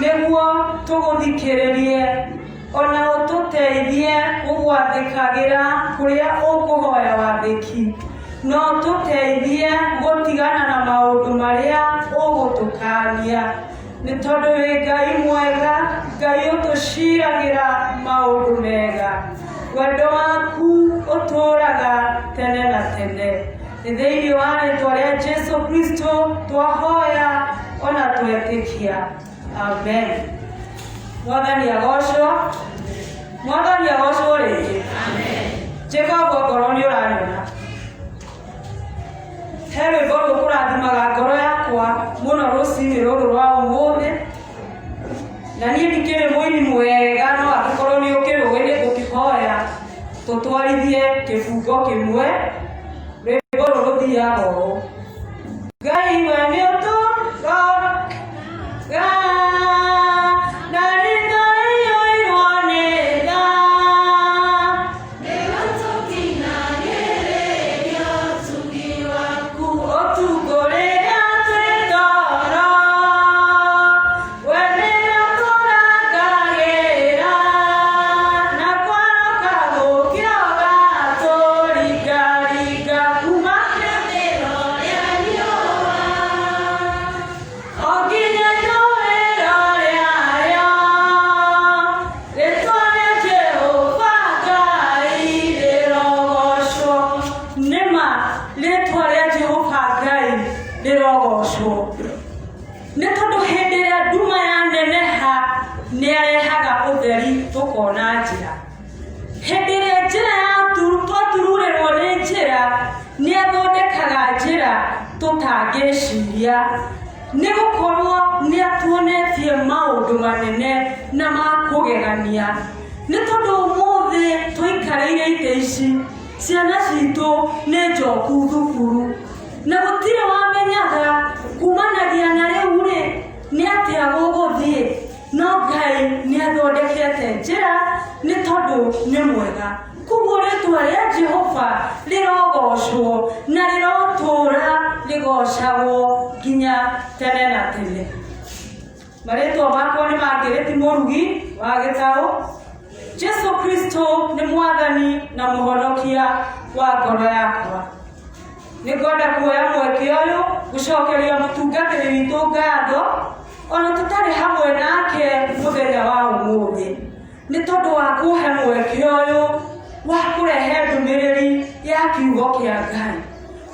niguo tuguthikirerie ona ututeithie ugwathikagira kuria ukuhoya wathiki no tuteithie gutigana na maundu maria ugutukania ni tondu wi Ngai mwega Ngai utuciragira maundu mega wendo waku uturaga tene na tene ni thiini wa ritwa ria Jesu Kristo twahoya ona twetikia amen. Mwathani agocwo ringi amen. Jehova ngoro ni uranyona he rwimbo rukurathimaga ngoro yakwa muno rucini ruru rwa umuthi na nie ndikiri muini mwega no akorwo ni ukiruire gukihoya tutwarithie kibungo kimwe rwimbo ruru ruthiaga ũũ Ngai we ni ũtũũraga tutangĩciria nĩ gũkorwo nĩ atuonetie maũndũ manene na ma kũgegania nĩ tondũ ũmũthĩ tũikarĩire itĩ ici ciana citũ nĩ njoku thukuru na gũtirĩ wamenyaga kumanagia na rĩu rĩ nĩ atĩa gũgũthiĩ no Ngai nĩ athondekete njĩra nĩ tondũ nĩ mwega koguo rĩtwa rĩa Jehova rĩrogocwo na rĩrotũũra rĩgocagwo nginya tene na tene. Marĩtwa makwa nĩ Margaret Mũrugi wa Gĩtaũ. Jesu Kristo nĩ mwathani na mũhonokia wa ngoro yakwa. Nĩ ngwenda kuoya mweke ũyũ gũcokeria mũtungatĩri witũ ngatho ona tũtarĩ hamwe nake mũthenya wa ũmũthĩ nĩ tondũ wa kũhe mweke ũyũ wa kũrehe ndũmĩrĩri ya kiugo kĩa Ngai.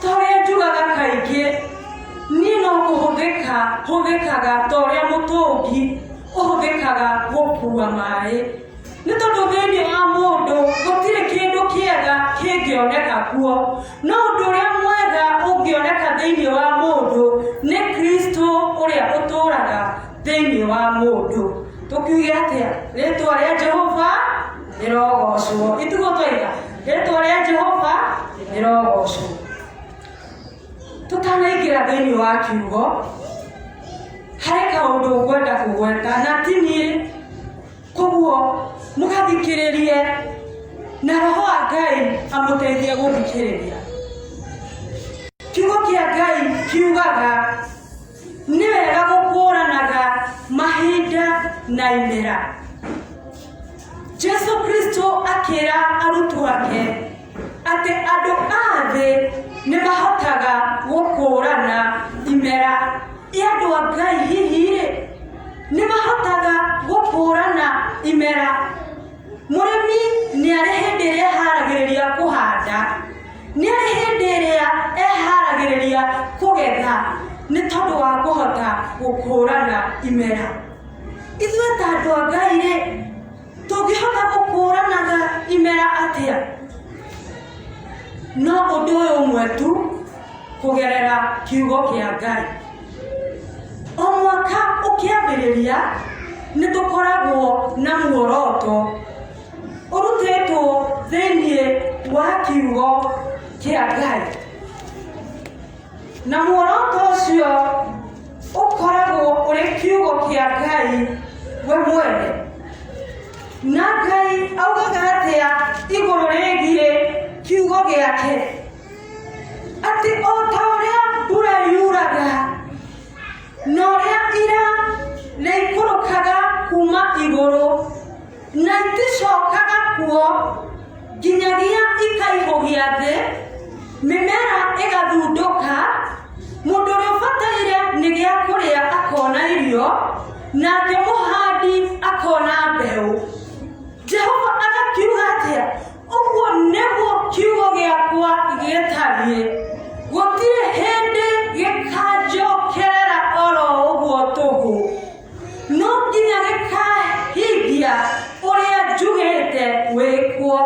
Ta ũrĩa njugaga kaingĩ niĩ no kũhũthĩkaga ta ũrĩa mũtũngi ũhũthĩkaga gũkua maĩ nĩ tondũ thĩinĩ wa mũndũ gũtirĩ kĩndũ kĩega kĩngĩoneka kuo no ũndũ ũrĩa mwega ũngĩoneka thĩinĩ wa mũndũ nĩ Kristo ũrĩa ũtũũraga thĩinĩ wa mũndũ. Tũkiuge atĩa? Rĩtwa rĩa Jehova rĩrogocwo. Itugo tũiga rĩtwa rĩa Jehova rĩrogocwo. Tũtanaingĩra thĩinĩ wa kiugo harĩ kaũndũ ngwenda kũgweta na ti niĩ koguo mũgathikĩrĩrie na roho wa Ngai amũteithie gũthikĩrĩria. Kiugo kĩa Ngai kiugaga nĩ wega gũkũũranaga mahinda na imera. Jesu Kristo akĩra arutwo ake atĩ andũ a thĩ nĩ mahotaga gũkũũrana imera. Andũ a Ngai hihi-rĩ nĩ mahotaga gũkũũrana imera. Mũrĩmi nĩ arĩ hĩndĩ ĩrĩa eharagĩrĩria kũhanda, nĩ arĩ hĩndĩ ĩrĩa eharagĩrĩria kũgetha nĩ tondũ wa kũhota gũkũũrana imera. Ithuĩ ta andũ a Ngai-rĩ tũngĩhota gũkũũranaga imera atĩa? No ũndũ ũyũ ũmwe tu kũgerera kiugo kĩa Ngai. O mwaka ũkĩambĩrĩria nĩ tũkoragwo na muoroto ũrutĩtwo thĩinĩ wa kiugo kĩa Ngai na muoroto ũcio ũkoragwo ũrĩ kiugo kĩa Ngai we mwene. Na Ngai augaga atĩa igũrũ rĩgiĩ kiugo gĩake atĩ o ta ũrĩa mbura yuraga na ũrĩa ira leikũrũkaga kuma igũrũ na iticokaga kuo nginyagia ikaihũgia thĩ, mĩmera ĩgathundũka, mũndũ ũrĩa ũbataire nĩ gĩa kũrĩa akona irio, nake mũhandi akona mbeũ. Jehova agakiuga atĩa? Ũguo nĩguo kiugo gĩakwa gĩtariĩ, gũtirĩ hĩndĩ gĩkanjokerera oro ũguo tũhũ, no nginya gĩkahingia ũrĩa njugĩte wĩkwo,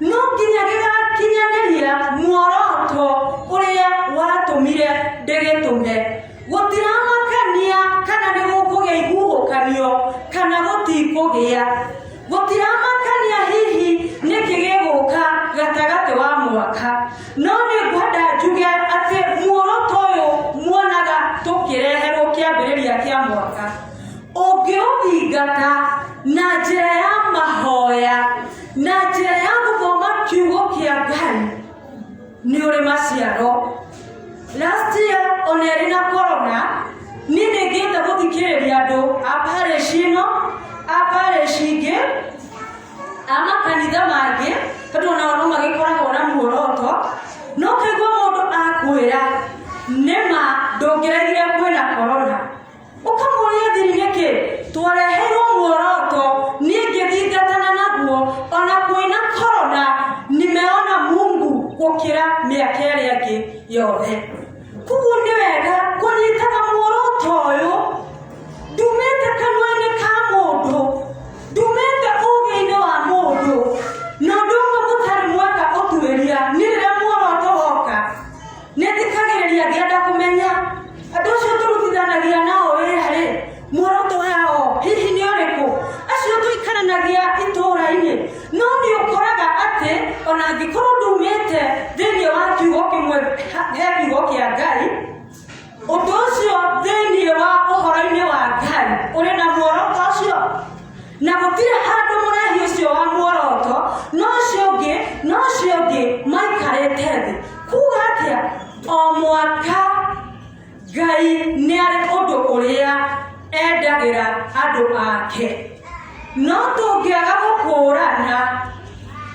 no nginya gĩgakinyanĩria muoroto ũrĩa watũmire ndĩgĩtũme. Gũtiramakania kana nĩ gũkũgĩa ihuhũkanio kana gũtikũgĩa, gũtiramakania hihi nĩkĩ gĩgũka gatagatĩ wa mwaka, no nĩ ngwenda njuge atĩ muoroto ũyũ muonaga tũkĩreherwo kĩambĩrĩria kĩa mwaka, ũngĩũthingata na njĩra ya mahoya, na njĩra ya gũthoma kiugo kĩa Ngai, nĩ ũrĩ maciaro. Last year ona ĩrĩ na corona, niĩ nĩngĩenda gũthikĩrĩria andũ a parish ĩno, a parish ingĩ, a makanitha mangĩ, tondũ onao no magĩkoragwo na muoroto, no kaigua mũndũ akwĩra nĩma ndũngĩraigire kwĩna corona, ũkamũũria thiri nĩkĩ? Twareheirwo muoroto, niĩ ngĩthingatana naguo, ona kwĩna corona nimeona Mungu gũkĩra mĩaka ĩrĩa ĩngĩ yothe. Koguo nĩ wega kũnyitaga muoroto ũyũ, ndumĩte kanua-inĩ ka mũndũ, ndumĩte ũũgĩ-inĩ wa mũndũ, na ũndũ ũmwe mũtarĩ mwega ũtuĩria, nĩ rĩrĩa muoroto woka, nĩ thikagĩrĩria ngĩenda kũmenya andũ acio tũrutithanagia nao wĩra-rĩ, muoroto wao hihi nĩ ũrĩkũ? Acio tũikaranagia itũũra-inĩ, no nĩ ũkoraga atĩ ona angĩkorwo ndumĩte thĩinĩ wa kiugo kĩmwe he kiugo kĩa Ngai, ũndũ ũcio thĩinĩ wa ũhoro-inĩ wa Ngai ũrĩ na muoroto ũcio, na gũtirĩ handũ mũrehi ũcio wa muoroto no ũcio ũngĩ maikarĩte thĩ. Kuuga atĩa? O mwaka Ngai nĩ arĩ ũndũ ũrĩa endagĩra andũ ake, no tũngĩaga gũkũũrana,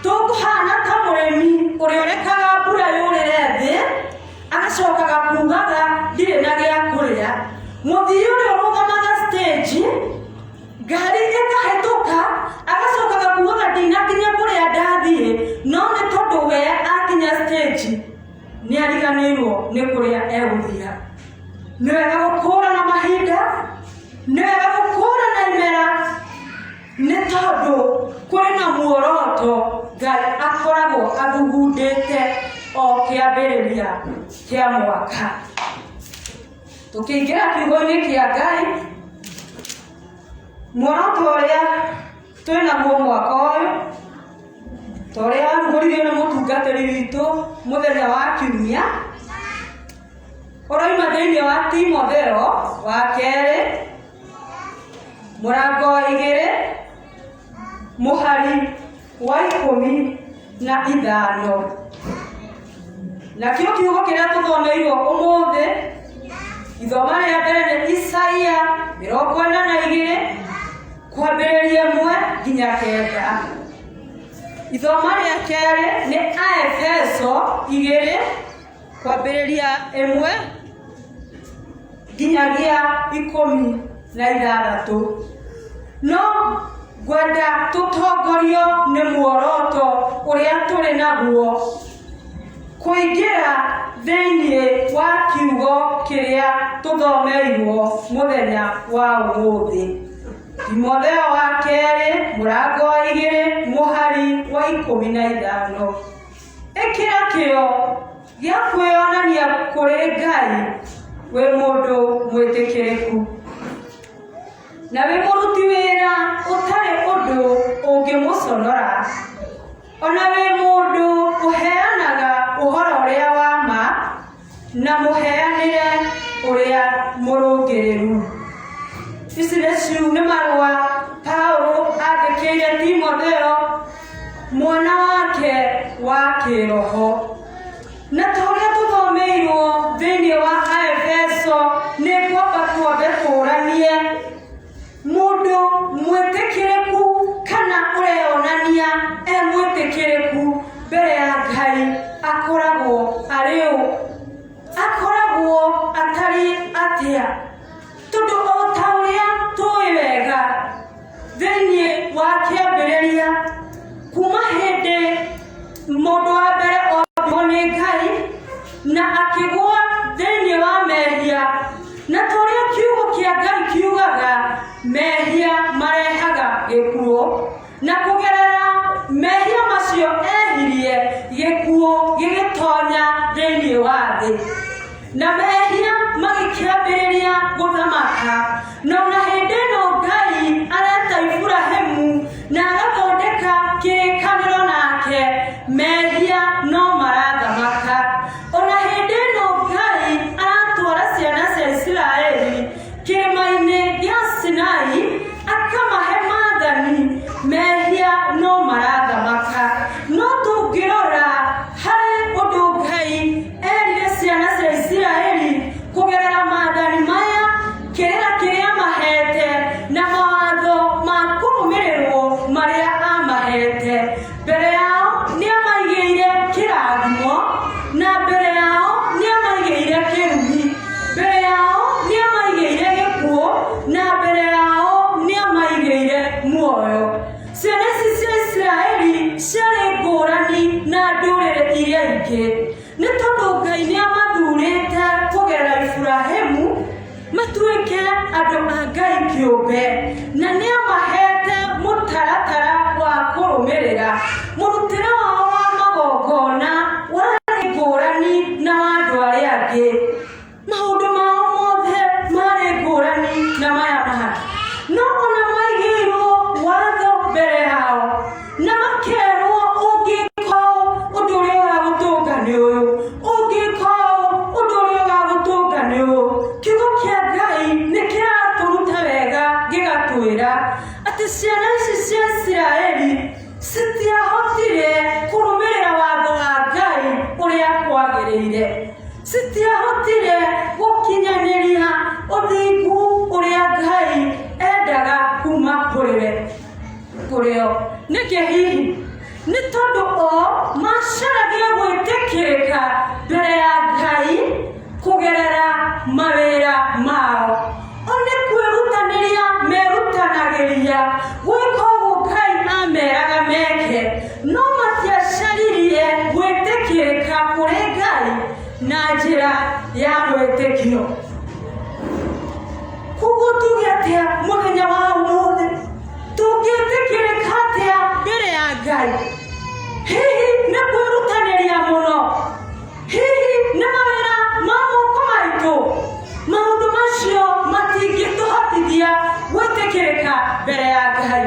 tũkũhana ta mũrĩmi ũrĩa ũrekaga mbura yũrĩre thĩ, agacokaga kuugaga ndirĩ na gĩa kũrĩa. Mũthii ũrĩa ũrũgamaga stage, ngari ĩkahĩtũka, agacokaga kuugaga ndinakinya kũrĩa ndathiĩ, no nĩ tondũ we akinya stage nĩ ariganĩirwo nĩ kũrĩa egũthia. Nĩ wega gũkũũrana mahinda, nĩ wega gũkũũrana imera, nĩ tondũ kũrĩ na muoroto Ngai akoragwo athugundĩte o kĩambĩrĩria kĩa mwaka. Tũkĩingĩra kiugo-inĩ kĩa Ngai, muoroto ũrĩa twĩnaguo mwaka ũyũ, ta ũrĩa warugũririo nĩ mũtungatĩri witũ mũthenya wa kiumia, ũroima thĩinĩ wa Timotheo wa kerĩ, mũrango wa 2, mũhari wa 15. Nakĩo kiugo kĩrĩa tũthomeirwo ũmũthĩ, ithoma rĩa mbere nĩ Isaia 42 kwambĩrĩria 1 nginya 9. Ithoma rĩa kerĩ nĩ Aefeso 2 kwambĩrĩria 1 nginyagia 16. No ngwenda tũtongorio nĩ muoroto ũrĩa tũrĩ naguo kũingĩra thĩinĩ wa kiugo kĩrĩa tũthomeirwo mũthenya wa ũmũthĩ. Timotheo wa kerĩ, mũrango wa 2, mũhari wa 15. Ĩkĩra kĩo gĩa kwĩonania kũrĩ Ngai wĩ mũndũ mwĩtĩkĩrĩku, na wĩ mũruti wĩra ũtarĩ ũndũ ũngĩmũconora, ona wĩ mũndũ ũheanaga ũhoro ũrĩa wa ma na mũheanĩre ũrĩa mũrũngĩrĩru. Ici nĩ marũa Paulo andĩkĩire Timotheo, mwana wake wa kĩroho. Na ta ũrĩa tũthomeirwo thĩinĩ wa Aefeso, nĩ kwamba twambe kũũranie mwĩtĩkĩrĩku kana ũreonania mwĩtĩkĩrĩku mbere ya Ngai akoragwo arĩ ũ, akoragwo atari atĩa? Tondũ o ta ũrĩa tũĩ wega thĩinĩ wa kĩambĩrĩria kuma hĩndĩ mũndũ wa mbere ombirwo nĩ Ngai na akĩgũa thĩinĩ wa mehia, na tũrĩa kiugo kĩa Ngai kiugaga mehia marehaga gĩkuũ, na kũgerera mehia macio ehirie gĩkuũ gĩgĩtonya thĩinĩ wa thĩ, na mehia magĩkĩambĩrĩria gũthamaka. Na ona hĩndĩ ĩno Ngai areta Iburahĩmu na agathondeka kĩrĩkanĩro nake, mehia no marathamaka. Ona hĩndĩ ĩno Ngai aratwara ciana cia Isiraeli kĩrĩma-inĩ gĩa Sinai akamahe maathani, mehia no marathamaka. No tũngĩrora harĩ ũndũ Ngai erire ciana cia Isiraeli kũgerera maathani maya, kĩrĩra kĩrĩa mahete na mawatho ma kũrũmĩrĩrwo marĩa amahete, mbere yao nĩ amaigĩire kĩrathimo, na mbere yao nĩ amaigĩire kĩrumi, mbere yao nĩ amaigĩire gĩkuũ, na mbere yao nĩ amaigĩire muoyo. Ciana ici cia Isiraeli ciarĩ ngũrani na ndũrĩrĩ iria ingĩ, nĩ tondũ Ngai nĩ amathurĩte kũgerera Iburahĩmu matuĩke andũ a Ngai kĩũmbe, na nĩ amahete mũtaratara wa kũrũmĩrĩra. Mũrutĩre wao wa magongona warĩ ngũrani na wa andũ arĩa angĩ, maũndũ mao mothe marĩ ngũrani na maya mahana, no ona maigĩirwo watho mbere yao na makerwo ũngĩka ũndũ ũrĩa ũgagũtũnga nĩ ũyũ, ũngĩka ũndũ ũrĩa ũgagũtũnga nĩ ũyũ. Kiugo kĩa Ngai nĩ kĩratũruta wega gĩgatwĩra atĩ ciana ici cia Isiraeli citiahotire kũrũmĩrĩra watho wa Ngai ũrĩa kwagĩrĩire, citiahotire gũkinyanĩria ũthingu ũrĩa Ngai endaga kuma kũrĩ o. Nĩkĩ hihi? Nĩ tondũ o macaragia gwĩtĩkĩrĩka mbere ya Ngai kũgerera mawĩra mao, o nĩ kwĩrutanĩria merutanagĩria gwĩka ũguo Ngai ameraga meke, no matiacaririe gwĩtĩkĩrĩka kũrĩ Ngai na njĩra ya gwĩtĩkio. Koguo tuge atĩa mũthenya wa ũmũthĩ? Tũngĩtĩkĩrĩka atĩa mbere ya Ngai? Hihi nĩ kwĩrutanĩria mũno? Hihi nĩ mawĩra ma moko maitũ? Maũndũ macio matingĩtũhotithia gwĩtĩkĩrĩka mbere ya Ngai,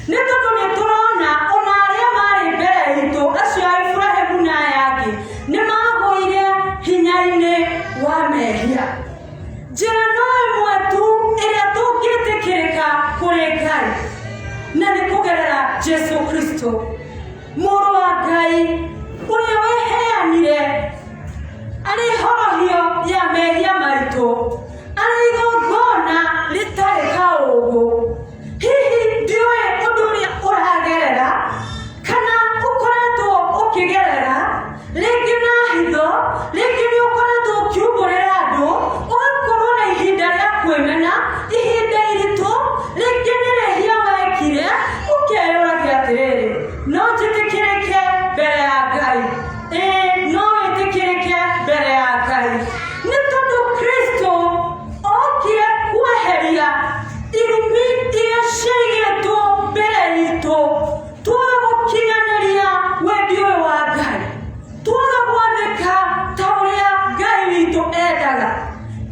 nĩ tondũ nĩ tũrona ona arĩa marĩ mbere itũ, acio a Iburahĩmu na aya angĩ, nĩ magũire hinya-inĩ wa mehia. Njĩra no ĩmwe tu ĩrĩa tũngĩtĩkĩrĩka kũrĩ Ngai, na nĩ kũgerera Jesũ Kristo, mũrũ wa Ngai ũrĩa weheanire arĩ horohio ya mehia maitũ, arĩ igongona rĩtarĩ kaũũgũ. Hihi ndiũĩ ũndũ ũrĩa ũragerera kana ũkoretwo ũkĩgerera, rĩngĩ na hitho, rĩngĩ nĩ ũkoretwo ũkiumbũrĩra andũ, ũgakorwo na ihinda rĩa kwĩmena, ihinda iritũ, rĩngĩ nĩ rĩhia wekire, ũkeyũragia atĩrĩrĩ, no njĩtĩkĩrĩke mbere ya Ngai? No wĩtĩkĩrĩke mbere ya Ngai, nĩ tondũ Kristo okire kweheria irumi iria ciaigĩtwo mbere itũ, twaga gũkinyanĩria wendi ũyũ wa Ngai, twaga gwathĩka ta ũrĩa Ngai witũ endaga.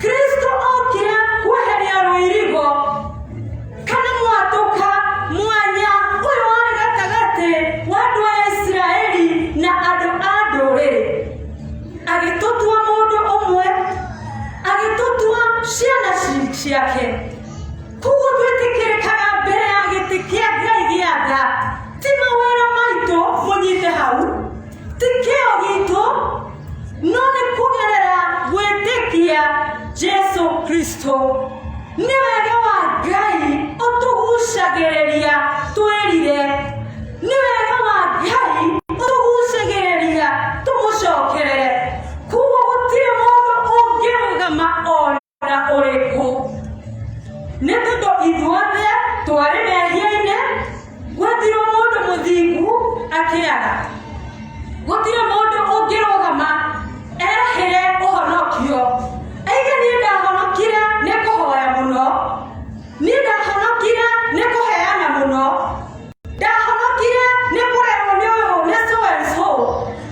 Kristo okire kweheria rũirigo kana mwatũka mwanya ũyũ warĩ gatagatĩ wa andũ a Isiraeli na andũ a ndũrĩrĩ, agĩtũtua mũndũ ũmwe, agĩtũtua ciana ciake. Koguo twĩtĩkĩrĩkaga mbere ya gĩtĩ kĩa Ngai gĩa tha, ti mawĩra maitũ mũnyite hau, ti kĩo gitũ, no nĩ kũgerera gwĩtĩkia Jesũ Kristo. Nĩ wega wa Ngai ũtũgucagĩrĩria nĩendaga gũtirĩ mũndũ ũngĩrũgama erahĩre ũhonokio aige niĩ ndahonokire nĩ kũhoya mũno, niĩ ndahonokire nĩ kũheana mũno, ndahonokire nĩ kũrerwo nĩ ũyũ nĩ so and so,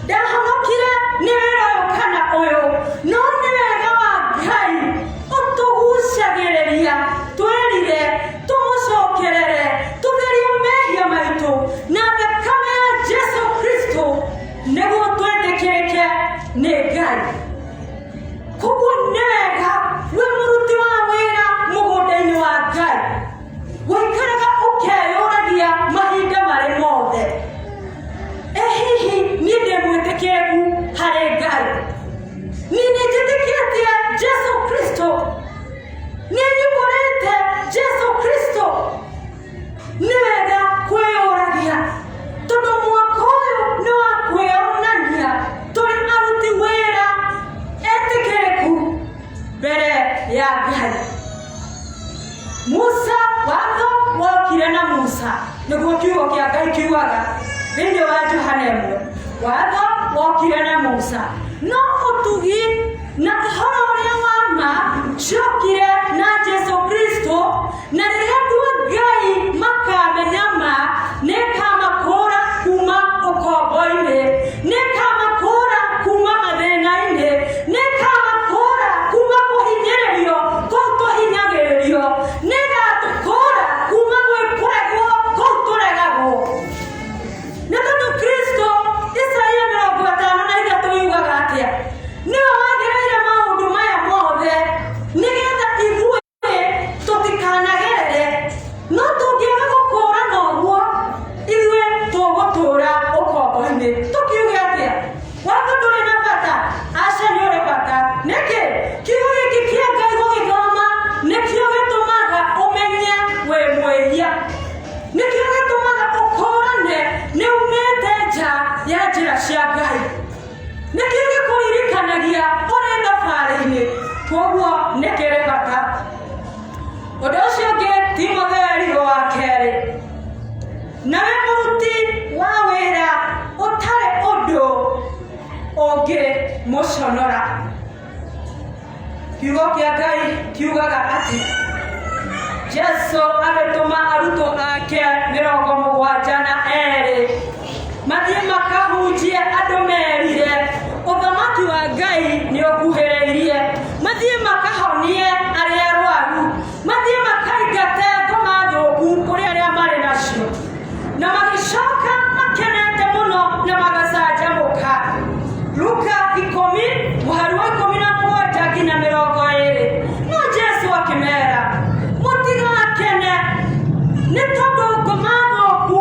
ndahonokire nĩ wĩra ũyũ kana ũyũ. No nĩ wega wa Ngai ũtũgucagĩrĩria twĩrire tũmũcokerere tũtherie mehia maitũ na thakame ya Jesu Kristo nĩguo twendekeke nĩ Ngai. Koguo nĩ wega wĩ mũruti wa wĩra mũgũnda-inĩ wa Ngai gũikaraga ũkeyũragia mahinda marĩ mothe, hihi niĩ ndĩ mwĩtĩkĩrĩku harĩ Ngai, niĩ nĩnjĩtĩkĩtie Jesu Kristo, niĩ nyumbũrĩte Jesu Kristo. Nĩ wega kwĩyũragia tondũ mwaka ũyũ nĩ wa kwĩonania tũrĩ aruti wĩra etĩkĩrĩku mbere ya Ngai. Musa, watho wokire na Musa, nĩguo kiugo kĩa Ngai kiugaga thĩinĩ wa Johana 1, watho wokire na Musa, no ũtugi na ũhoro ũrĩa wa ma ciokire na Jesu Kristo. Na rĩrĩa andũ a Ngai makamenya ma, nĩkamakũra kuma ũkombo-inĩ, nĩkamakũra kuma mathĩna-inĩ, nĩkamakũra kuma kũhinyĩrĩrio kũu tũhinyagĩrĩrio, nĩgatũkũra kuma gwĩkũregwo kũu tũregagwo. Nĩ tondũ Kristo, Isaia 53 yugaga atĩa? Nĩwe wagĩrĩire maũndũ maya mothe nĩgetha ithuĩ tũtikanagerere, no tũngĩaga gũkũũrana ũguo ithuĩ tũgũtũũra ũkombo-inĩ. Tũkiuge atĩa? Watho ndũrĩ na bata? Aca nĩ ũrĩ bata. Nĩkĩ? Kiugo gĩkĩ kĩa Ngai gũgĩthoma nĩkĩo gĩtũmaga ũmenye wĩ mwĩhia, nĩkĩo gĩtũmaga ũkũũrane nĩ umĩte nja ya njĩra cia Ngai, nĩkĩo gĩkũririkanagia ũrĩ thabarĩ-inĩ. Koguo nĩ kĩrĩ bata. Ũndũ ũcio ũngĩ, Timotheo wa kerĩ, nawe mũruti wa wĩra ũtarĩ ũndũ ũngĩmũconora. Kiugo kĩa Ngai kiugaga atĩ Jesu agĩtũma arutwo ake 72 mathiĩ makahunjie andũ merire ũthamaki wa Ngai nĩ ũkuhĩrĩirie, mathiĩ makahonie arĩa arwaru, mathiĩ makaingate ngoma thũku kũrĩ arĩa marĩ nacio. Na magĩcoka makenete mũno na magacanjamũka. Luka 10:17-20. No Jesu akĩmera, mũtigakene nĩ tondũ ngoma thũku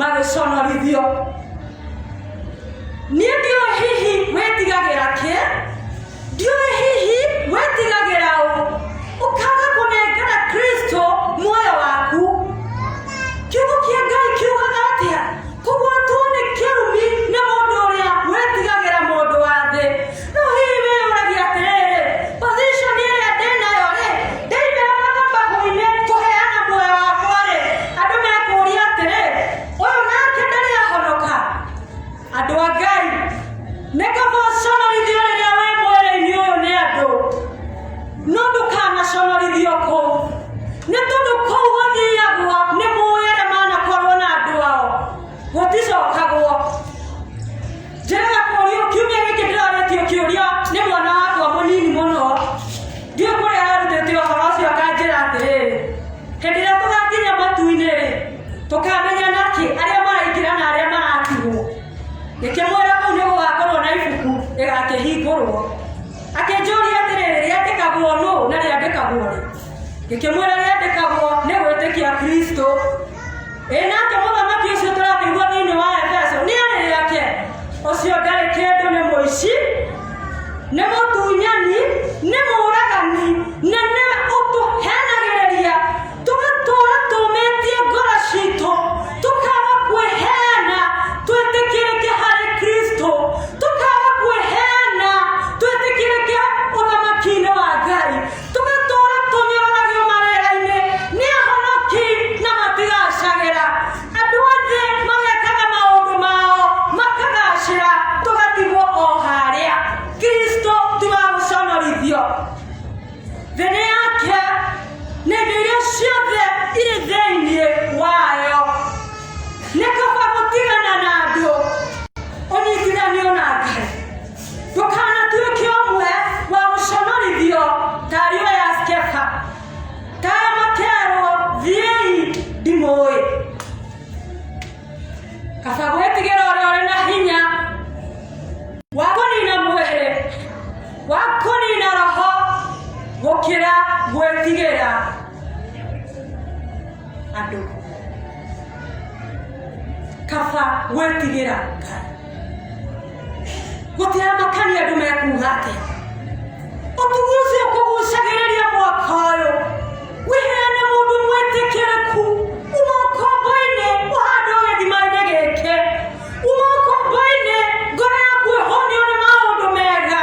magĩconorithio. Niĩ ndiũĩ hihi wĩtigagĩra kĩ, ndiũĩ hihi wĩtigagĩra ũ, ũkaga kũnengera Kristo muoyo waku. Kiugo kĩa Ngai kiugaga atĩa? Kũgwatwo nĩ kĩrumi nĩ mũndũ ũrĩa wĩtigagĩra mũndũ wa thĩ. No hihi wĩyũragia atĩrĩrĩ, position ĩrĩa ndĩnayo-rĩ, ndaimĩra mathabahu-inĩ kũheana muoyo wakwa-rĩ, andũ mekũũria atĩrĩ, ũyũ nake ndarĩ ahonoka? Andũ a Ngai, nĩ kaba ũconorithio rĩrĩa wĩ mwĩrĩ-inĩ ũyũ nĩ andũ, no ndũkanaconorithio kũu, nĩ tondũ kũu gũthiagwo nĩ mũĩ arĩa manakorwo na andũ ao, gũticokagwo. Njĩraga kũũrio kiumia gĩkĩ ndĩrarĩtio kĩũria nĩ mwana wakwa mũnini mũno, ndiũĩ kũrĩa ararutĩte ũhoro ũcio, akanjĩra atĩrĩrĩ, hĩndĩ ĩrĩa tũgakinya matu-inĩ-rĩ, tũkamenya nakĩ arĩa maraingĩra na arĩa maratigwo. Ngĩkĩmwĩra kũu nĩ gũgakorwo na ibuku rĩgakĩhingũrwo. Akĩnjũria atĩrĩrĩ, rĩandĩkagwo nũ na rĩandĩkagwo rĩ? Ngĩkĩmwĩra rĩandĩkagwo nĩ gwĩtĩkia Kristo. Nake mũthamaki ũcio tũrakĩigua thĩinĩ wa Efeso nĩ arĩ rĩake, ũcio ndarĩ kĩndũ, nĩ mũici, nĩ mũtunyani, nĩ mũũragani, na nĩ ũtũhenagĩrĩria, tũgatũũra tũmĩtie ngoro citũ, tũkaga kwĩheana twĩtĩkĩrĩke harĩ Kristo, tũkaga kwĩheana twĩtĩkĩrĩke ũthamaki-inĩ wa Ngai, tũgatũũra tũnyũrũragio mawĩra-inĩ nĩ ahonoki na matigacagĩra. Andũ othe magekaga maũndũ mao makagacĩra, tũgatigwo o harĩa. Kristo ti wa gũconorithio. Thĩ nĩ yake na indo iria ciothe irĩ thĩinĩ wayo. Nĩ kaba gũtigana na andũ, ũnyitithanio na Ngai. Ndũkanatuĩke ũmwe wa gũconorithio ta ariũ aya a Skefa, ta arĩa makerwo thiĩi ndimũĩ. Kaba gwĩtigĩra ũrĩa ũrĩ na hinya wa kũnina mwĩrĩ, wa kũnina roho, gũkĩra gwĩtigĩra andũ. Kaba gwĩtigĩra Ngai. Gũtiramakania andũ mekuga atĩa. Ũtugu ũcio ũkũgucagĩrĩria mwaka ũyũ, wĩheane mũndũ mwĩtĩkĩrĩku, uma ũkombo-inĩ ũhande gĩthima-inĩ gĩkĩ, uma ũkombo-inĩ ngoro yaku ĩhonio nĩ maũndũ mega,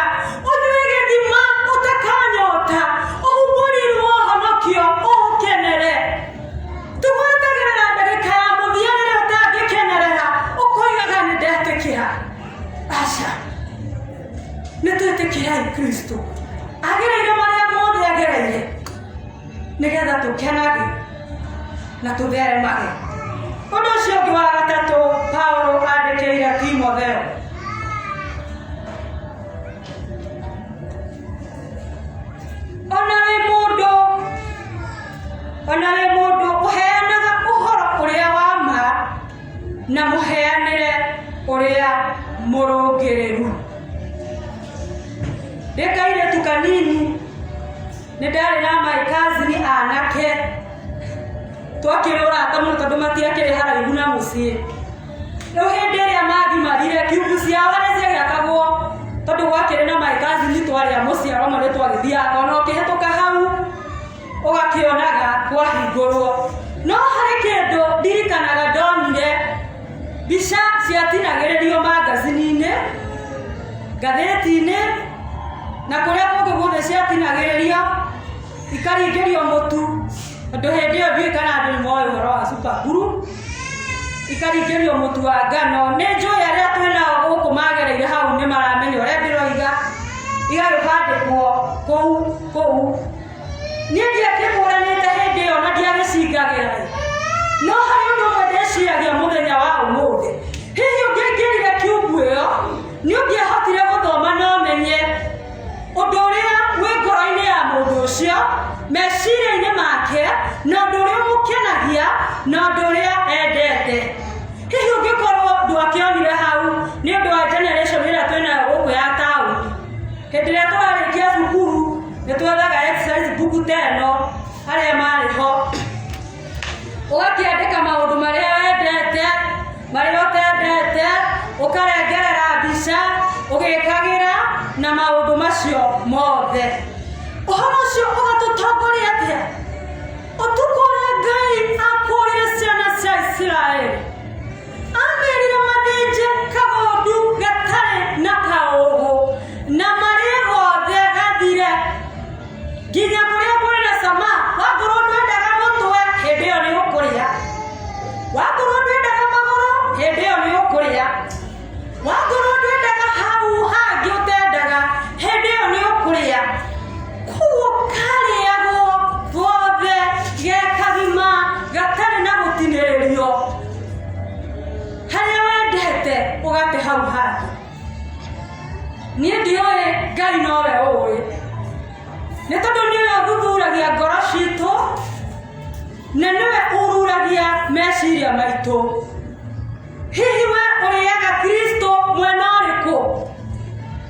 ũnyue gĩthima ũtakanyota, ũhumbũrirwo ũhonokio ũũkenere. Tũgwetagĩrĩra ndagĩka ya mũthia rĩrĩa ũtangĩkenerera ũkoigaga nĩ ndetĩkĩra. Aca, nĩ twĩtĩkĩrai Kristo agereire marĩa mothe agereire nĩgetha tũkenage na tũtheremage. Ũndũ ũcio ũngĩ wa gatatũ, Paulo andĩkĩire Timotheo, ona wĩ mũndũ ũheanaga ũhoro ũrĩa wa ma na mũheanĩre ũrĩa mũrũngĩrĩru. Ndĩ kairĩtu kanini nĩ ndarĩ na maikazini anake, twakĩrĩ ũrata mũno tondũ matiakĩrĩ haraihu na mũciĩ. Rĩu hĩndĩ ĩrĩa magimarire, kiugu ciao harĩa ciagĩakagwo, tondũ gwakĩrĩ na maikazini twarĩ a mũciaro ũmwe nĩ twagĩthiaga, ona ũkĩhetũka hau ũgakĩonaga kwahingũrwo. No harĩ kĩndũ ndirikanaga ndonire, mbica ciatinagĩrĩrio magazini-inĩ, ngathĩti-inĩ, na kũrĩa kũngĩ guothe ciatinagĩrĩrio ikaringĩrio mũtu, tondũ hĩndĩ ĩyo ndiũĩ kana andũ nĩ moĩ ũhoro wa Superglue, ikaringĩrio mũtu wa ngano. Nĩ njũĩ arĩa twĩnao gũkũ magereire hau nĩ maramenya ũrĩa ndĩroiga, igagĩbandĩkwo kũu. Niĩ ndiakĩkũranĩte hĩndĩ ĩyo na ndiagĩcingagĩra, no harĩ ũndũ ũmwe ndĩciragia mũthenya wa ũmũthĩ. Hihi ũngĩingĩrire kiugu ĩyo nĩ ũngĩahotire gũthoma na ũmenye ũndũ ũrĩa wĩ ngoro-inĩ ya mũndũ ũcio, meciria-inĩ make, na ũndũ ũrĩa ũmũkenagia na ũndũ ũrĩa endete. Hihi ũngĩkorwo ndwakĩonire hau nĩ ũndũ wa generation ĩrĩa twĩnayo gũkũ ya taũni. Hĩndĩ ĩrĩa twarĩkia cukuru nĩ twethaga exercise book ta ĩno harĩa marĩ ho, ũgakĩandĩka maũndũ marĩa wendete, ukarengerera mbica ugikagira na maundu macio mothe uhoro ucio ugatutongoria atia utukore Ngai akurire ciana cia Israeli amerire mathinje kagondu gatare na kaugu na maria gothe gathire nginya kuria kuri na sama wakorwo ndwendaga mutwe hindi iyo ni ukuria wakorwo ndwendaga maguru hindi iyo ni ukuria wakorwo ndwendaga hau hangi utendaga hindi iyo ni ukuria kuo kariagwo gothe gekagima gatari na gutiniririo haria wendete ugate hau hangi nie ndioi Ngai nowe uwi nĩ tondũ nĩwe ũthuthuragia ngoro citũ na nĩwe ũruragia meciria maitũ hihi we ũrĩaga Kristo mwena ũrĩkũ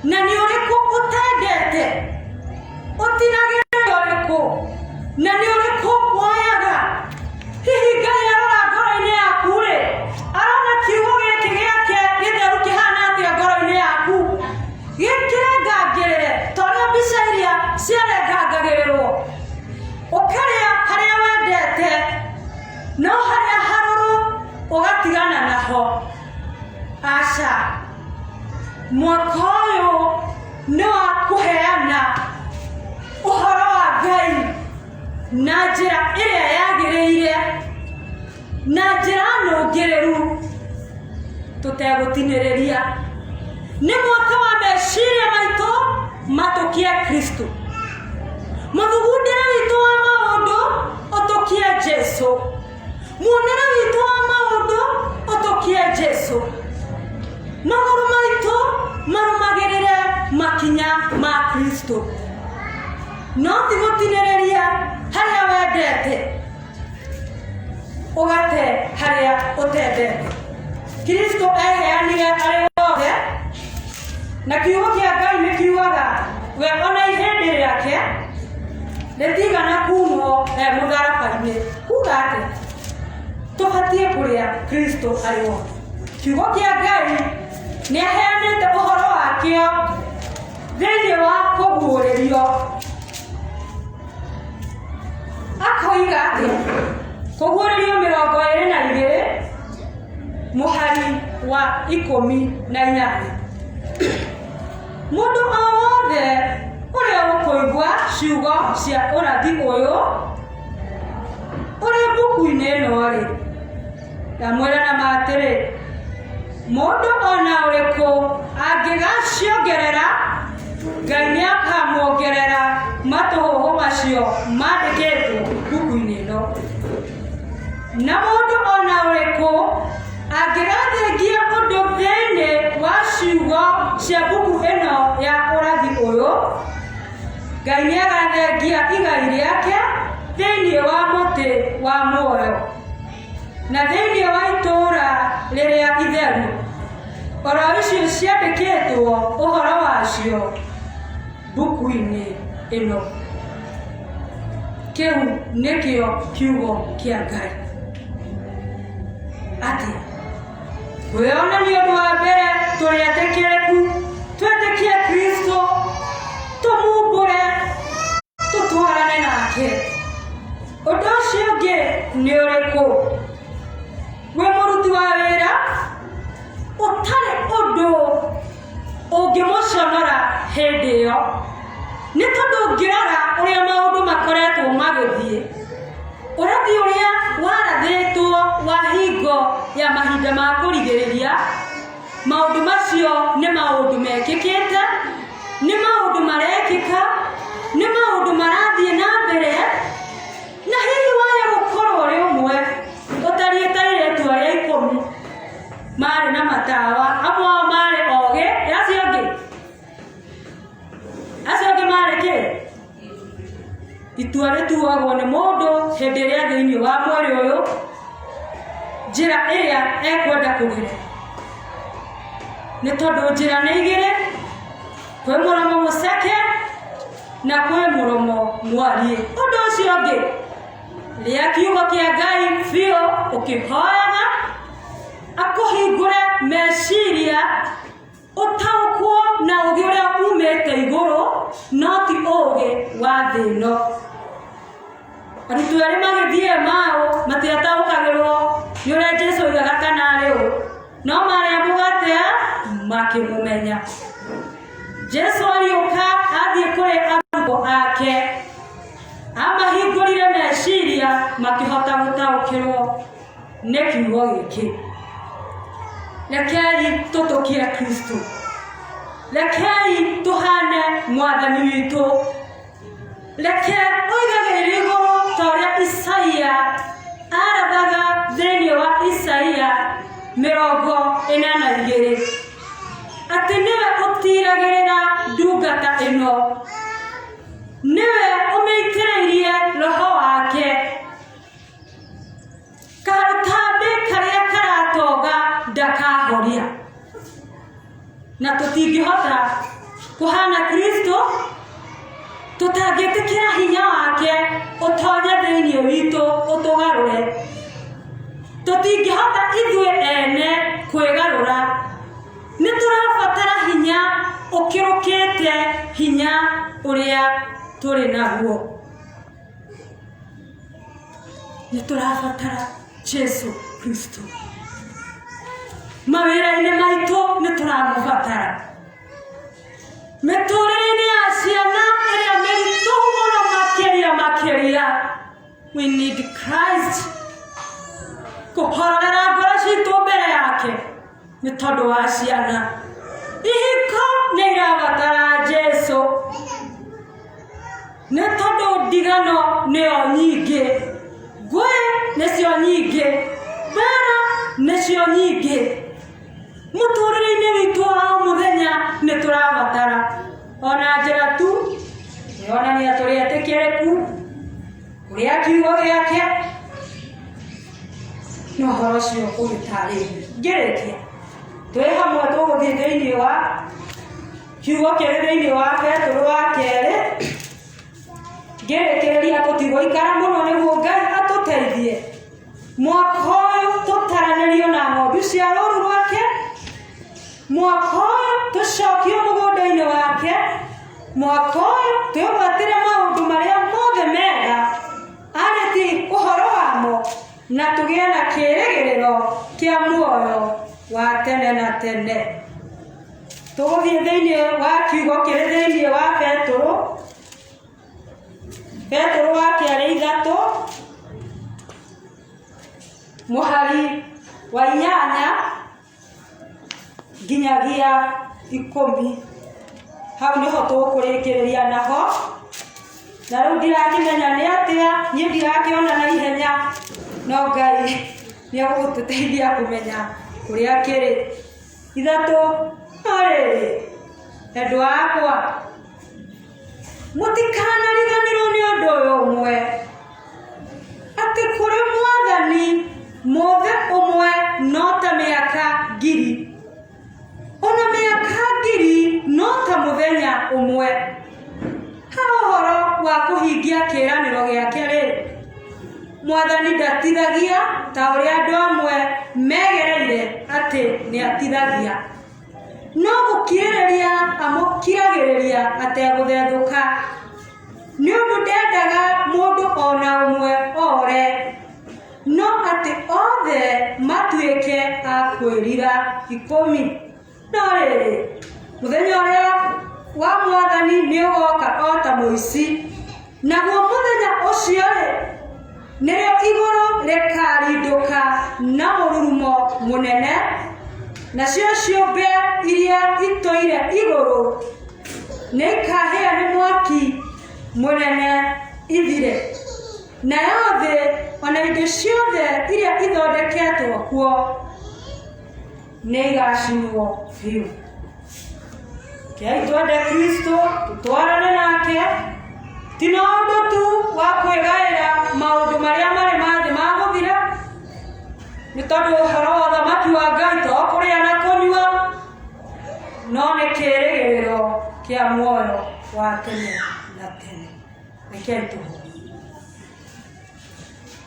na nĩ ũrĩkũ ũtendete ũtinagĩrĩria ũrĩkũ na nĩ ũrĩkũ woyaga hihi Ngai arora ngoro-inĩ yaku rĩ arona kiugo gĩkĩ gĩake gĩtheru kĩhana atĩa ngoro-inĩ yaku gĩkĩre ngangĩrĩre torĩa mbica iria ciarengangagĩrĩrwo ũkarĩa harĩa wendete no harĩa harũrũ ũgatigana naho aca mwaka ũyũ nĩ wa kũheana ũhoro wa Ngai na njĩra ĩrĩa yagĩrĩire na njĩra nũngĩrĩru tũtegũtinĩrĩria nĩ mwaka wa meciria maitũ matũkie Kristo muthugundĩre witũ wa maũndũ ũtũkie Jesu muonere witũ wa maũndũ ũtũkie Jesu magũrũ maitũ marũmagĩrĩre makinya ma Kristo no ti gũtinĩrĩria harĩa wendete ũgate harĩa ũtendete Kristo eheanire arĩ wothe na kiugo kĩa Ngai nĩ kiugaga we ona ihĩndĩ rĩake rĩtigana kumwo mũtharaba-inĩ kuga atĩ tũbatiĩ kũrĩa Kristo arĩ wothe kiugo kĩa Ngai nĩ aheanĩte ũhoro wakĩo thĩinĩ wa kũguũrĩrio akoiga atĩ kũguũrĩrio 22 mũhari wa 18 mũndũ o wothe ũrĩa ũkũigua ciugo cia ũrathi ũyũ ũrĩ mbuku-inĩ ĩno rĩ ndamwĩra na matĩrĩ mũndũ ona ũrĩkũ angĩgaciongerera Ngai nĩ akamuongerera matũhũhũ macio mandĩkĩtwo mbuku-inĩ ĩno na mũndũ ona ũrĩkũ angĩgathengia ũndũ thĩinĩ wa ciugo cia mbuku ĩno ya ũrathi ũyũ Ngai nĩ agathengia igai rĩake thĩinĩ wa mũtĩ wa muoyo na thĩinĩ wa itũũra rĩrĩa itheru oro icio ciandĩkĩtwo ũhoro wacio mbuku-inĩ ĩno kĩu nĩkĩo kiugo kĩa Ngai atĩ kwĩonania ũndũ wa mbere tũrĩ etĩkĩrĩku twetĩkie Kristo tũmumbũre tũtwarane nake ũndũ ũcio ũngĩ nĩ ũrĩkũ wĩ mũruti wa wĩra ũtarĩ ũndũ ũngĩmũconora hĩndĩ ĩyo nĩ tondũ ũngĩrora ũrĩa maũndũ makoretwo magĩthiĩ ũrathi ũrĩa warathĩtwo wa hingo ya mahinda ma kũrigĩrĩria maũndũ macio nĩ maũndũ mekĩkĩte nĩ maũndũ marekĩka nĩ maũndũ marathiĩ na mbere na hihi waya gũkorwo ũrĩ ũmwe ũtariĩ ta airĩtu arĩa 10 marĩ na matawa amwe ao marĩ ogĩ acio angĩ marĩ kĩ itua rĩtuagwo nĩ mũndũ hĩndĩ ĩrĩa thĩinĩ wa mwĩrĩ ũyũ njĩra ĩrĩa ekwenda kũgera nĩ tondũ njĩra nĩ igĩrĩ kwĩ mũromo mũceke na kwĩ mũromo mwarie ũndũ ũcio ũngĩ rĩa kiugo kĩa Ngai biũ ũkĩhoyaga akũhi ũhingũre meciria ũtaũkwo na ũgĩ ũrĩa umĩte igũrũ no ti ũgĩ wa thĩ ĩno. Arutwo erĩ magĩthiĩ Emau matiataũkagĩrwo nĩ ũrĩa Jesũ oigaga kana arĩ ũ, no marĩa mũgate makĩmũmenya. Jesũ ariũka athiĩ kũrĩ arutwo ake, amahingũrire meciria makĩhota gũtaũkĩrwo nĩ kiugo gĩkĩ. Rekei tũtũkie Kristo, rekei tũhane Mwathani witũ, reke oigagĩrĩra igũrũ ta ũrĩa Isaia arathaga thĩinĩ wa Isaia 42 atĩ nĩwe ũtiragĩrĩra ndungata ĩno, nĩwe ũmĩitĩrĩirie roho wake, karũtambi karĩa karatonga ndakahoria. Na tũtingĩhota kũhana Kristo tũtangĩtĩkĩra hinya wake ũtonye thĩinĩ witũ ũtũgarũre. Tũtingĩhota ithuĩ ene kwĩgarũra, nĩ tũrabatara hinya ũkĩrũkĩte hinya ũrĩa tũrĩ naguo. Nĩ tũrabatara Jesũ Kristo mawĩra-inĩ maitũ, nĩ tũramũbatara mĩtũrĩre-inĩ ya ciana ĩrĩa mĩritũ mũno makĩria. We need Christ kũhorera ngoro citũ mbere yake nĩ tondũ wa ciana. Ihiko nĩ irabatara Jesũ nĩ tondũ ndigano nĩo nyingĩ, ngũĩ nĩcio nyingĩ, mbara nĩcio nyingĩ. Mũtũrĩre-inĩ witũ wa mũthenya nĩ tũrabatara ona njĩra tu nĩonania tũrĩ etĩkĩrĩku ũrĩa kiugo gĩake no ũhoro ũcio ũgĩtarĩria. Ngĩrĩkia twĩ hamwe tũgũthiĩ thĩinĩ wa kiugo kĩrĩ thĩinĩ wa Petero wa kerĩ, ngĩrĩkĩrĩria tũtigũikara mũno nĩguo Ngai atũteithie mwaka ũyũ tũtaranĩrio na ng'ondu cia rũũru rwake, mwaka ũyũ tũcokio mũgũnda-inĩ wake, mwaka ũyũ twĩgwatĩre maũndũ marĩa mothe mega arĩ ti ũhoro wamo, na tũgĩe na kĩĩrĩgĩrĩro kĩa muoyo wa tene na tene. Tũgũthiĩ thĩinĩ wa kiugo kĩrĩ thĩinĩ wa Petero wa kerĩ 3 mũhari wa 8 nginyagia 10. Hau nĩho tũkũrĩkĩrĩria naho, na rĩu ndirakĩmenya nĩ atĩa, niĩ ndirakĩona na ihenya, no Ngai nĩ egũtũteithia kũmenya kũrĩa kĩrĩ. 3 Rĩrĩ endwa akwa, mũtikanariganĩrwo nĩ ũndũ ũyũ ũmwe, atĩ kũrĩ Mwathani mũthĩ ũmwe no ta mĩaka 1000, ona mĩaka 1000 no ta mũthenya ũmwe. Ha ũhoro wa kũhingia kĩĩranĩro gĩake rĩ, Mwathani ndatithagia ta ũrĩa andũ amwe megereire atĩ nĩ atithagia, no gũkirĩrĩria amũkiragĩrĩria ategũthethũka, nĩ ũndũ ndendaga mũndũ ona ũmwe ore, no atĩ othe matuĩke a kwĩrira. 10 No rĩrĩ mũthenya ũrĩa wa Mwathani nĩ ũgoka o ta mũici, naguo mũthenya ũcio rĩ, nĩrĩo igũrũ rĩkarindũka na mũrurumo mũnene, nacio ciũmbe iria itũire igũrũ nĩ ikahĩa nĩ mwaki mũnene ithire, nayo thĩ ona indo ciothe iria ithondeketwo kuo nĩ igacinwo biũ. Kĩai twende Kristo, tũtwarane nake, ti na ũndũ tu wa kwĩgaĩra maũndũ marĩa marĩ ma thĩ ma gũthira, nĩ tondũ ũhoro wa ũthamaki wa Ngai to kũrĩa na kũnyua, no nĩ kĩĩrĩgĩrĩro kĩa muoyo wa tene na tene. Rekei tũhoe.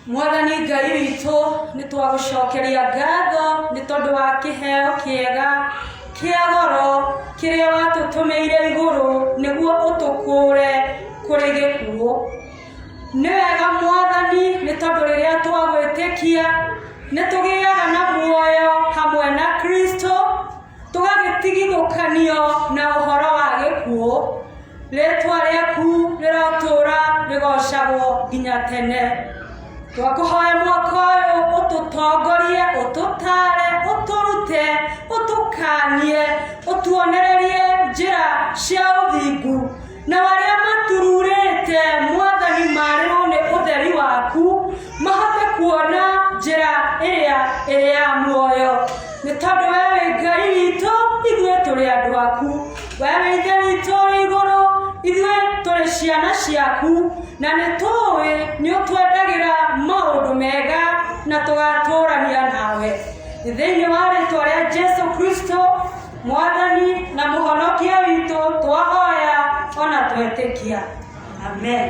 Mwathani Ngai witũ nĩ twagũcokeria ngatho nĩ tondũ wa kĩheo kĩega kĩa goro kĩrĩa watũtũmĩire igũrũ nĩguo ũtũkũũre kũrĩ gĩkuũ. Nĩ wega Mwathani nĩ tondũ rĩrĩa twagwĩtĩkia nĩ tũgĩaga na muoyo hamwe na Kristo, tũgagĩtigithũkanio na ũhoro wa gĩkuũ. Rĩĩtwa rĩaku rĩrotũũra rĩgocagwo nginya tene. Twakũhoya mwaka ũyũ ũtũtongorie, ũtũtaare, ũtũrute, ũtũkanie, ũtuonererie njĩra cia ũthingu, na arĩa matururĩte Mwathani marĩrwo nĩ ũtheri waku mahote kuona njĩra ĩrĩa ĩrĩ ya muoyo. Nĩ tondũ wee wĩ Ngai witũ, ithuĩ tũrĩ andũ aku. Wee wĩ Ithe witũ ũrĩ igũrũ, ithuĩ tũrĩ ciana ciaku, na nĩ tũĩ nĩ ũtwendagĩra maũndũ mega na tũgatũũrania nawe. Thĩinĩ wa rĩĩtwa rĩa Jesũ Kristo, Mwathani na Mũhonokia witũ, twahoya ona twetĩkia. Amen.